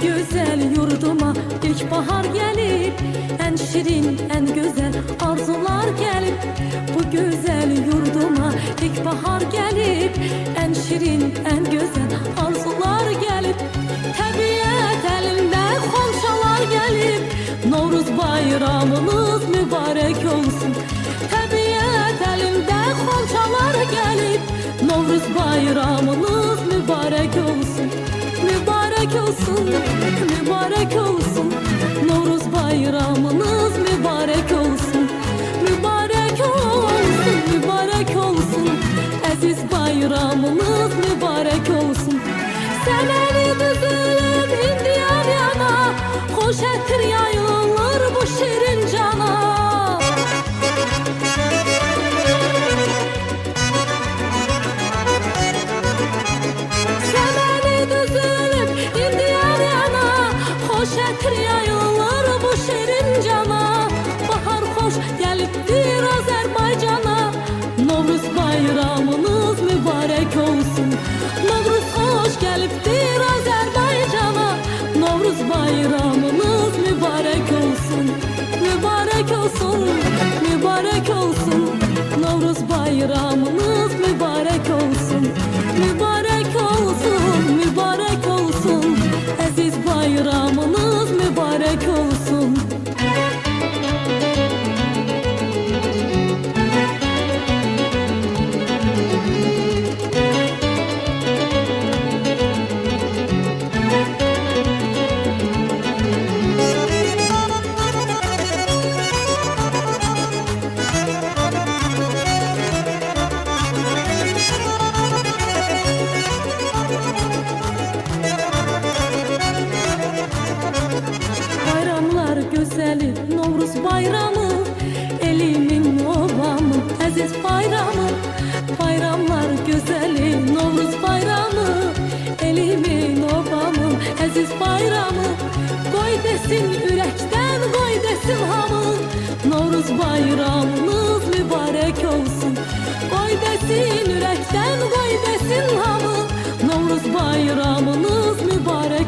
güzel yurduma ilkbahar gelip, en şirin, en güzel arzular gelip. Bu güzel yurduma ilkbahar gelip, en şirin, en güzel arzular gelip. Təbiət elinde xonçalar gelip, Novruz bayramınız mübarek olsun. Təbiət elinde xonçalar gelip, Novruz bayramınız mübarek olsun. Mübarek olsun, mübarek olsun. Novruz bayramınız mübarek olsun. Mübarek olsun, mübarek olsun. Aziz bayramınız mübarek olsun. Seneni düzülüp indiyan yana, hoş etir yayılır bu şirin cana. Şetir yayılır bu şirin cana. Bahar hoş geliptir Azerbaycan'a. Novruz bayramınız mübarek olsun. Novruz hoş geliptir Azerbaycan'a. Novruz bayramınız mübarek olsun. Mübarek olsun, mübarek olsun. Novruz bayramınız mübarek olsun. Mübarek olsun, mübarek olsun. Aziz bayramınız mübarek olsun. Güzeli Novruz bayramı, elimin obamı, aziz bayramı. Bayramlar güzeli Novruz bayramı, elimin obamı, aziz bayramı. Koy desin yürekten, koy desin hamı, Novruz bayramınız mübarek olsun. Koy desin yürekten, koy desin hamı, Novruz bayramınız mübarek